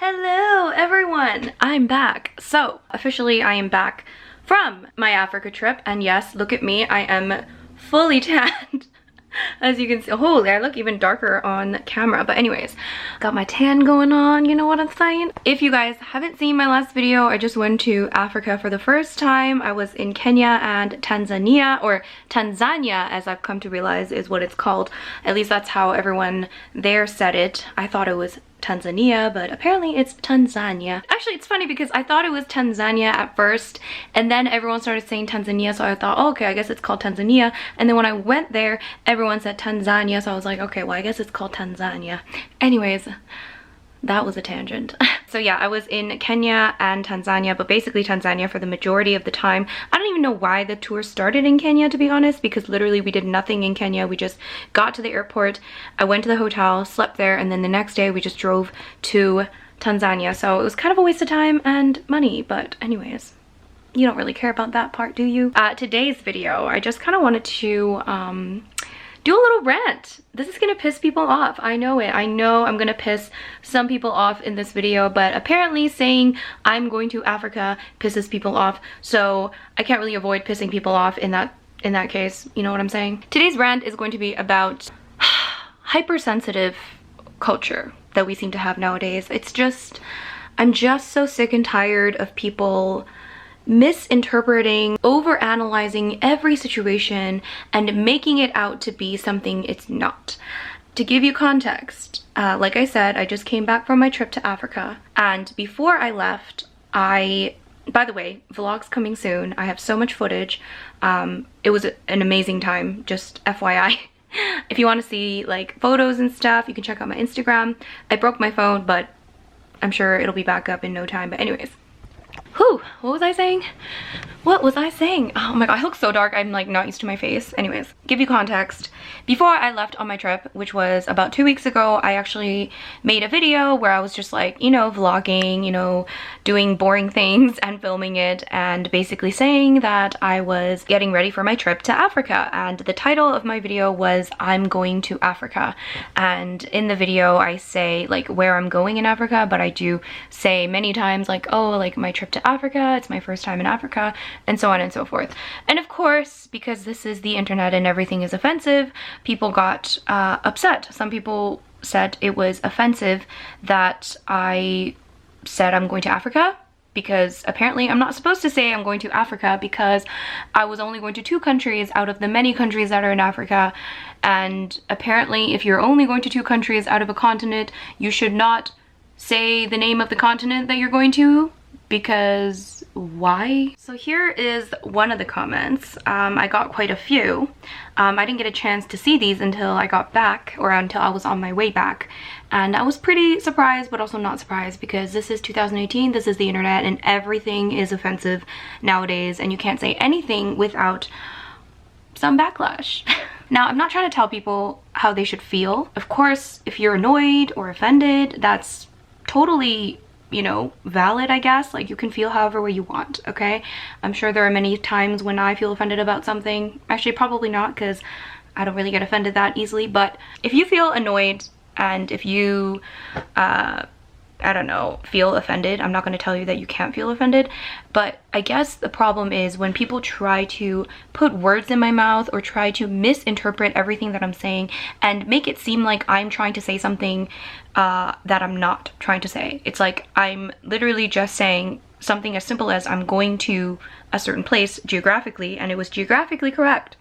Hello everyone, I'm back. So officially I am back from my Africa trip, and yes, look at me, I am fully tanned. As you can see, holy, I look even darker on camera. But anyways, got my tan going on, you know what I'm saying? If you guys haven't seen my last video, I just went to Africa for the first time. I was in Kenya and Tanzania, or Tanzania as I've come to realize is what it's called. At least that's how everyone there said it. I thought it was Tanzania, but apparently it's Tanzania. Actually, it's funny because I thought it was Tanzania at first, and then everyone started saying Tanzania, so I thought, oh, okay, I guess it's called Tanzania. And then when I went there, everyone said Tanzania, so I was like, okay, well, I guess it's called Tanzania. Anyways, that was a tangent. So yeah, I was in Kenya and Tanzania, but basically Tanzania for the majority of the time. I don't even know why the tour started in Kenya, to be honest, because literally we did nothing in Kenya. We just got to the airport, I went to the hotel, slept there, and then the next day we just drove to Tanzania. So it was kind of a waste of time and money, but anyways, you don't really care about that part, do you? Today's video, I just kind of wanted to do a little rant. This is gonna piss people off. I know it. I know I'm gonna piss some people off in this video, but apparently saying I'm going to Africa pisses people off, so I can't really avoid pissing people off in that case. You know what I'm saying? Today's rant is going to be about hypersensitive culture that we seem to have nowadays. It's just, I'm just so sick and tired of people misinterpreting, overanalyzing every situation and making it out to be something it's not. To give you context, like I said, I just came back from my trip to Africa, and before I left, by the way, vlogs coming soon. I have so much footage. It was an amazing time, just FYI. If you want to see like photos and stuff, you can check out my Instagram. I broke my phone, but I'm sure it'll be back up in no time. But anyways, whew, what was I saying? What was I saying? Oh my god, I look so dark. I'm like not used to my face. Anyways, give you context. Before I left on my trip, which was about 2 weeks ago, I actually made a video where I was just like, you know, vlogging, you know, doing boring things and filming it, and basically saying that I was getting ready for my trip to Africa. And the title of my video was I'm going to Africa. And in the video I say like where I'm going in Africa, but I do say many times like, oh, like my trip to Africa, it's my first time in Africa, and so on and so forth. And of course, because this is the internet and everything is offensive, people got upset. Some people said it was offensive that I said I'm going to Africa, because apparently I'm not supposed to say I'm going to Africa because I was only going to 2 countries out of the many countries that are in Africa. And apparently if you're only going to 2 countries out of a continent, you should not say the name of the continent that you're going to, because why? So here is one of the comments. I got quite a few. I didn't get a chance to see these until I got back, or until I was on my way back, and I was pretty surprised but also not surprised, because this is 2018, this is the internet, and everything is offensive nowadays, and you can't say anything without some backlash. Now, I'm not trying to tell people how they should feel. Of course, if you're annoyed or offended, that's totally, you know, valid, I guess. Like, you can feel however way you want, okay? I'm sure there are many times when I feel offended about something. Actually, probably not, because I don't really get offended that easily. But if you feel annoyed and if you, I don't know, feel offended, I'm not going to tell you that you can't feel offended, but I guess the problem is when people try to put words in my mouth or try to misinterpret everything that I'm saying and make it seem like I'm trying to say something that I'm not trying to say. It's like I'm literally just saying something as simple as I'm going to a certain place geographically, and it was geographically correct.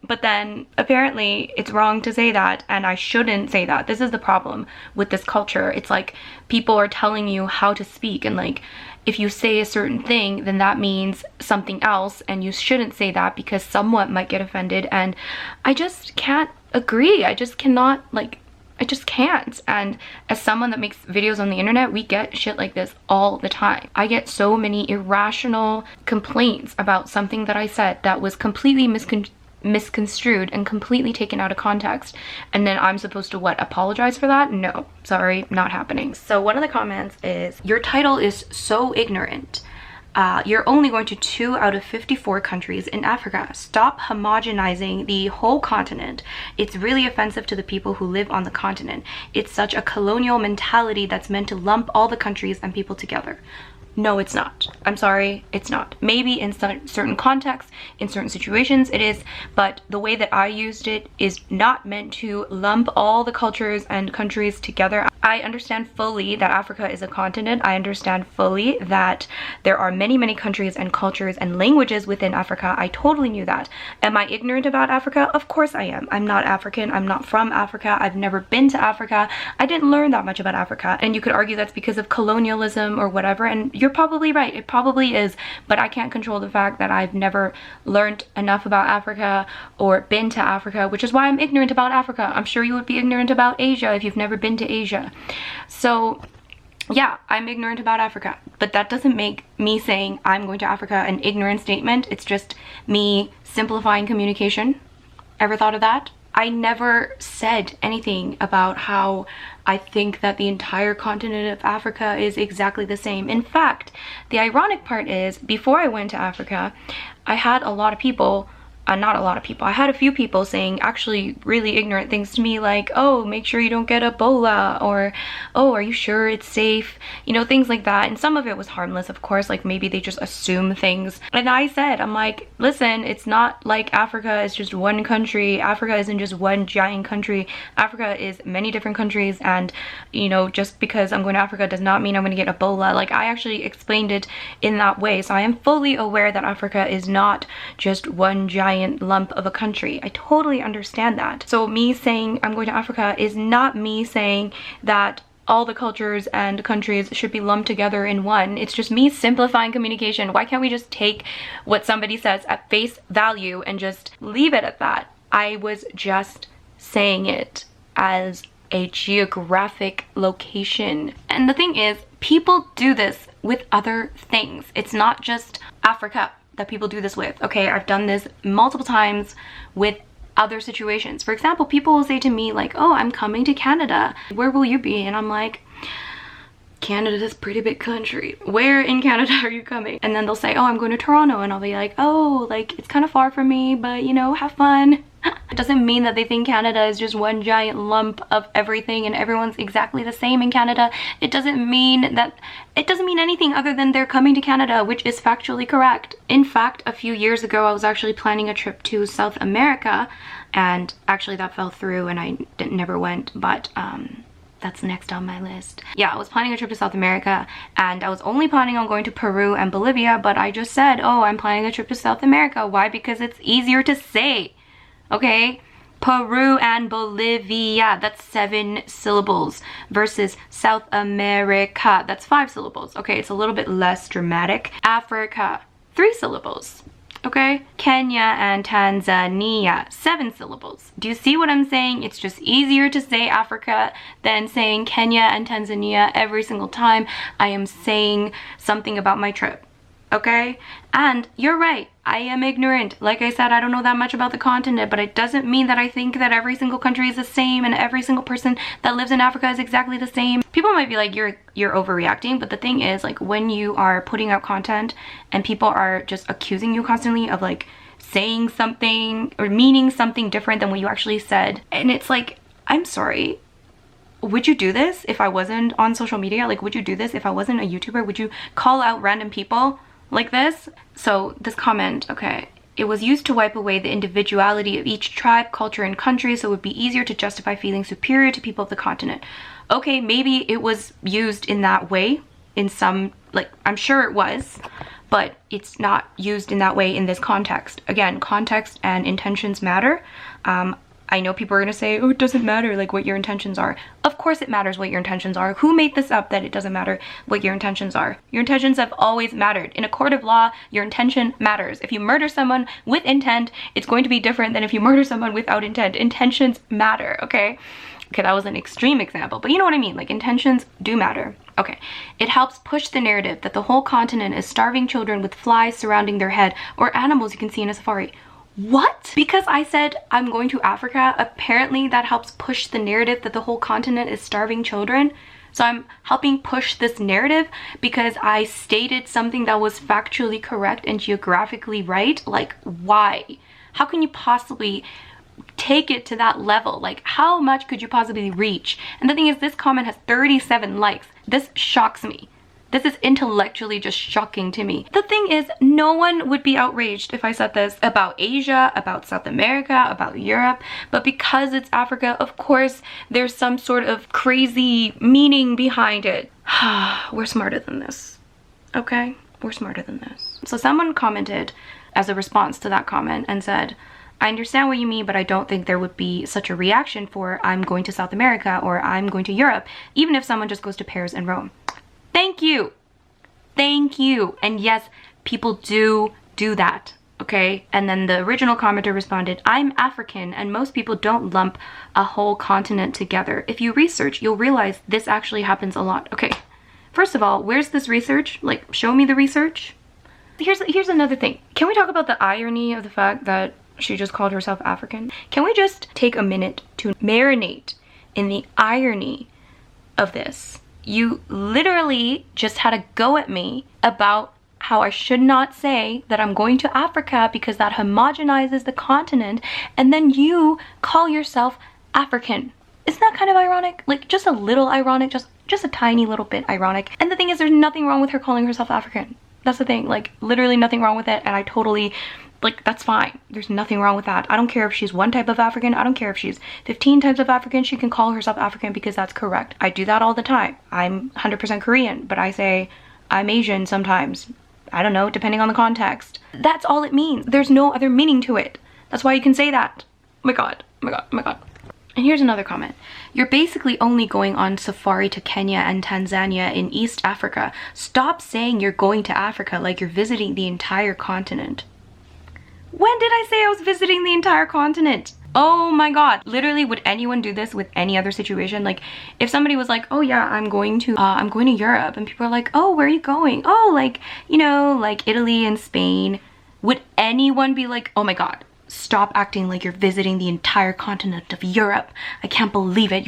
But then apparently it's wrong to say that, and I shouldn't say that. This is the problem with this culture. It's like people are telling you how to speak, and like if you say a certain thing, then that means something else, and you shouldn't say that because someone might get offended. And I just can't agree. I just cannot, like, I just can't. And as someone that makes videos on the internet, we get shit like this all the time. I get so many irrational complaints about something that I said that was completely misconstrued and completely taken out of context, and then I'm supposed to what, apologize for that? No, sorry, not happening. So one of the comments is, your title is so ignorant. you're only going to 2 out of 54 countries in Africa. Stop homogenizing the whole continent. It's really offensive to the people who live on the continent. It's such a colonial mentality that's meant to lump all the countries and people together. No, it's not. I'm sorry, it's not. Maybe in certain contexts, in certain situations it is, but the way that I used it is not meant to lump all the cultures and countries together. I understand fully that Africa is a continent. I understand fully that there are many, many countries and cultures and languages within Africa. I totally knew that. Am I ignorant about Africa? Of course I am. I'm not African. I'm not from Africa. I've never been to Africa. I didn't learn that much about Africa. And you could argue that's because of colonialism or whatever, and you're probably right. It probably is, but I can't control the fact that I've never learned enough about Africa or been to Africa, which is why I'm ignorant about Africa. I'm sure you would be ignorant about Asia if you've never been to Asia. So yeah, I'm ignorant about Africa, but that doesn't make me saying I'm going to Africa an ignorant statement. It's just me simplifying communication. Ever thought of that? I never said anything about how I think that the entire continent of Africa is exactly the same. In fact, the ironic part is, before I went to Africa, I had a lot of people, not a lot of people, I had a few people saying actually really ignorant things to me, like, oh, make sure you don't get Ebola, or oh, are you sure it's safe? You know, things like that. And some of it was harmless, of course, like maybe they just assume things. And I said, I'm like, listen, it's not like Africa is just one country. Africa isn't just one giant country. Africa is many different countries, and you know, just because I'm going to Africa does not mean I'm going to get Ebola. Like, I actually explained it in that way. So I am fully aware that Africa is not just one giant lump of a country. I totally understand that. So me saying I'm going to Africa is not me saying that all the cultures and countries should be lumped together in one. It's just me simplifying communication. Why can't we just take what somebody says at face value and just leave it at that? I was just saying it as a geographic location. And the thing is, people do this with other things. It's not just Africa that people do this with. Okay, I've done this multiple times with other situations. For example, people will say to me like, oh, I'm coming to Canada. Where will you be? And I'm like, Canada's a pretty big country. Where in Canada are you coming? And then they'll say, oh, I'm going to Toronto. And I'll be like, oh, like, it's kind of far from me, but you know, have fun. It doesn't mean that they think Canada is just one giant lump of everything and everyone's exactly the same in Canada. It doesn't mean anything other than they're coming to Canada, which is factually correct. In fact, a few years ago, I was actually planning a trip to South America, and actually that fell through and I never went, but that's next on my list. Yeah, I was planning a trip to South America, and I was only planning on going to Peru and Bolivia, but I just said, oh, I'm planning a trip to South America. Why? Because it's easier to say. Okay, Peru and Bolivia, that's 7 syllables, versus South America, that's 5 syllables. Okay, it's a little bit less dramatic. Africa, 3 syllables. Okay, Kenya and Tanzania, 7 syllables. Do you see what I'm saying? It's just easier to say Africa than saying Kenya and Tanzania every single time I am saying something about my trip. Okay, and you're right, I am ignorant. Like I said, I don't know that much about the continent, but it doesn't mean that I think that every single country is the same and every single person that lives in Africa is exactly the same. People might be like, you're overreacting, but the thing is, like, when you are putting out content and people are just accusing you constantly of like saying something or meaning something different than what you actually said, and it's like, I'm sorry, would you do this if I wasn't on social media? Like, would you do this if I wasn't a YouTuber? Would you call out random people like this? So this comment, okay, it was used to wipe away the individuality of each tribe, culture, and country, so it would be easier to justify feeling superior to people of the continent. Okay, maybe it was used in that way in some, like, I'm sure it was, but it's not used in that way in this context. Again, context and intentions matter. I know people are gonna say, oh, it doesn't matter like what your intentions are. Of course it matters what your intentions are. Who made this up that it doesn't matter what your intentions are? Your intentions have always mattered. In a court of law, your intention matters. If you murder someone with intent, it's going to be different than if you murder someone without intent. Intentions matter, okay? Okay, that was an extreme example, but you know what I mean, like, intentions do matter. Okay, it helps push the narrative that the whole continent is starving children with flies surrounding their head, or animals you can see in a safari. What? Because I said I'm going to Africa, apparently that helps push the narrative that the whole continent is starving children. So I'm helping push this narrative because I stated something that was factually correct and geographically right. Like, why? How can you possibly take it to that level? Like, how much could you possibly reach? And the thing is, this comment has 37 likes. This shocks me. This is intellectually just shocking to me. The thing is, no one would be outraged if I said this about Asia, about South America, about Europe, but because it's Africa, of course, there's some sort of crazy meaning behind it. We're smarter than this, okay? We're smarter than this. So someone commented as a response to that comment and said, I understand what you mean, but I don't think there would be such a reaction for I'm going to South America or I'm going to Europe, even if someone just goes to Paris and Rome. Thank you. Thank you. And yes, people do that, okay? And then the original commenter responded, I'm African and most people don't lump a whole continent together. If you research, you'll realize this actually happens a lot. Okay, first of all, where's this research? Like, show me the research. Here's another thing. Can we talk about the irony of the fact that she just called herself African? Can we just take a minute to marinate in the irony of this? You literally just had a go at me about how I should not say that I'm going to Africa because that homogenizes the continent, and then you call yourself African. Isn't that kind of ironic? Like, just a little ironic, just a tiny little bit ironic. And the thing is, there's nothing wrong with her calling herself African. That's the thing, like, literally nothing wrong with it, and I totally, like, that's fine. There's nothing wrong with that. I don't care if she's one type of African. I don't care if she's 15 types of African. She can call herself African because that's correct. I do that all the time. I'm 100% Korean, but I say I'm Asian sometimes. I don't know, depending on the context. That's all it means. There's no other meaning to it. That's why you can say that. Oh my god, oh my god, oh my god. And here's another comment. You're basically only going on safari to Kenya and Tanzania in East Africa. Stop saying you're going to Africa like you're visiting the entire continent. When did I say I was visiting the entire continent? Oh my god. Literally, would anyone do this with any other situation? Like, if somebody was like, oh yeah, I'm going to Europe, and people are like, oh, where are you going? Oh, like, you know, like Italy and Spain. Would anyone be like, oh my god, stop acting like you're visiting the entire continent of Europe. I can't believe it.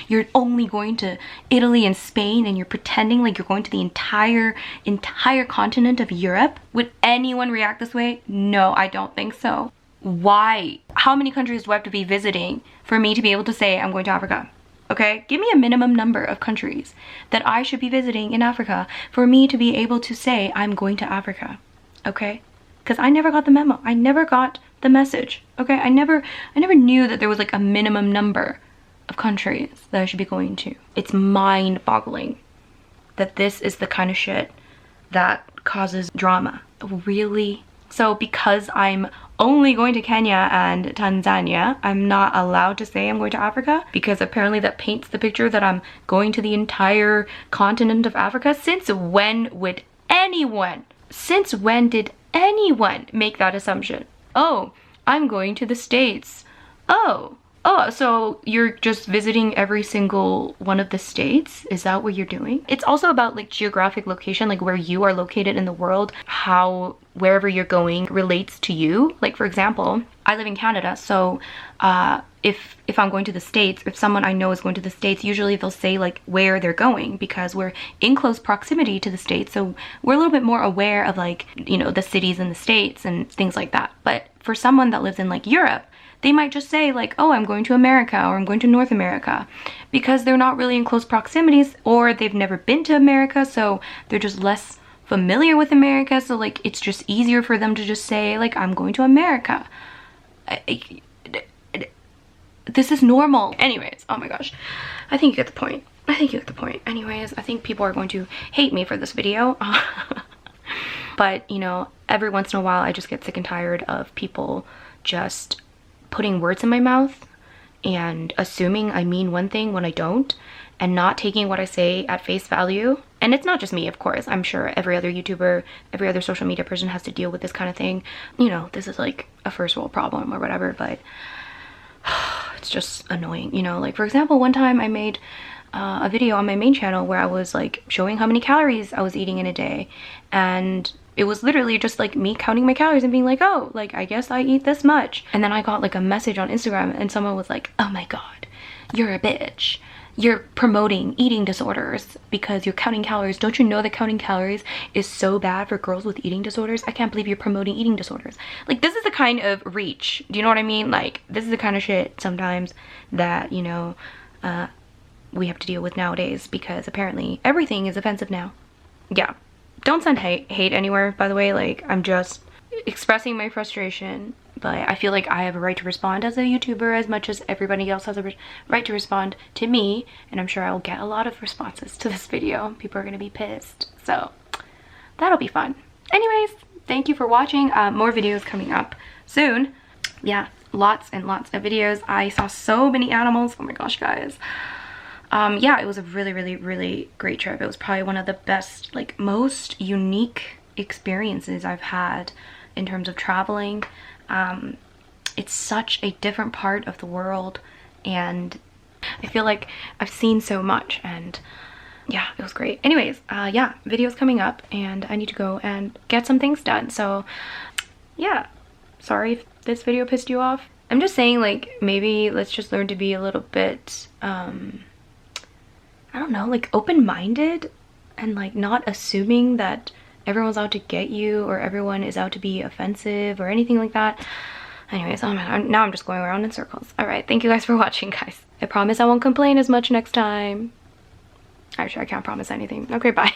You're only going to Italy and Spain and you're pretending like you're going to the entire continent of Europe? Would anyone react this way? No, I don't think so. Why? How many countries do I have to be visiting for me to be able to say I'm going to Africa? Okay, give me a minimum number of countries that I should be visiting in Africa for me to be able to say I'm going to Africa. Okay? Because I never got the memo. I never got the message. Okay, I never knew that there was like a minimum number of countries that I should be going to. It's mind-boggling that this is the kind of shit that causes drama. Really? So because I'm only going to Kenya and Tanzania, I'm not allowed to say I'm going to Africa? Because apparently that paints the picture that I'm going to the entire continent of Africa? Since when did anyone make that assumption? Oh, I'm going to the States. Oh, so you're just visiting every single one of the states? Is that what you're doing? It's also about like geographic location, like where you are located in the world, how wherever you're going relates to you. Like, for example, I live in Canada, so if I'm going to the States, if someone I know is going to the States, usually they'll say like where they're going because we're in close proximity to the States, so we're a little bit more aware of, like, you know, the cities in the States and things like that. But for someone that lives in like Europe, they might just say like, oh, I'm going to America or I'm going to North America, because they're not really in close proximities, or they've never been to America, so they're just less familiar with America, so like it's just easier for them to just say like, I'm going to America. This is normal. Anyways, oh my gosh, I think you get the point. Anyways, I think people are going to hate me for this video. But, you know, every once in a while I just get sick and tired of people just putting words in my mouth and assuming I mean one thing when I don't, and not taking what I say at face value. And it's not just me, of course. I'm sure every other YouTuber, every other social media person has to deal with this kind of thing. You know, this is like a first world problem or whatever, but it's just annoying. You know, like, for example, one time I made a video on my main channel where I was like showing how many calories I was eating in a day, and it was literally just like me counting my calories and being like, oh, like I guess I eat this much. And then I got like a message on Instagram and someone was like, oh my god, you're a bitch, you're promoting eating disorders because you're counting calories. Don't you know that counting calories is so bad for girls with eating disorders? I can't believe you're promoting eating disorders. Like, this is the kind of reach, do you know what I mean? Like, this is the kind of shit sometimes that, you know, we have to deal with nowadays, because apparently everything is offensive now. Yeah, don't send hate anywhere, by the way. Like, I'm just expressing my frustration, but I feel like I have a right to respond as a YouTuber as much as everybody else has a right to respond to me, and I'm sure I will get a lot of responses to this video. People are gonna be pissed, so that'll be fun. Anyways, thank you for watching. More videos coming up soon. Yeah, lots and lots of videos. I saw so many animals. Oh my gosh, guys. Yeah, it was a really great trip. It was probably one of the best, like, most unique experiences I've had in terms of traveling. It's such a different part of the world, and I feel like I've seen so much, and yeah, it was great. Anyways, yeah, videos coming up, and I need to go and get some things done. So yeah, sorry if this video pissed you off. I'm just saying, like, maybe let's just learn to be a little bit I don't know, like, open-minded, and like not assuming that everyone's out to get you or everyone is out to be offensive or anything like that. Anyways, oh man, now I'm just going around in circles. All right, thank you guys for watching, guys. I promise I won't complain as much next time. Actually, I can't promise anything. Okay, bye.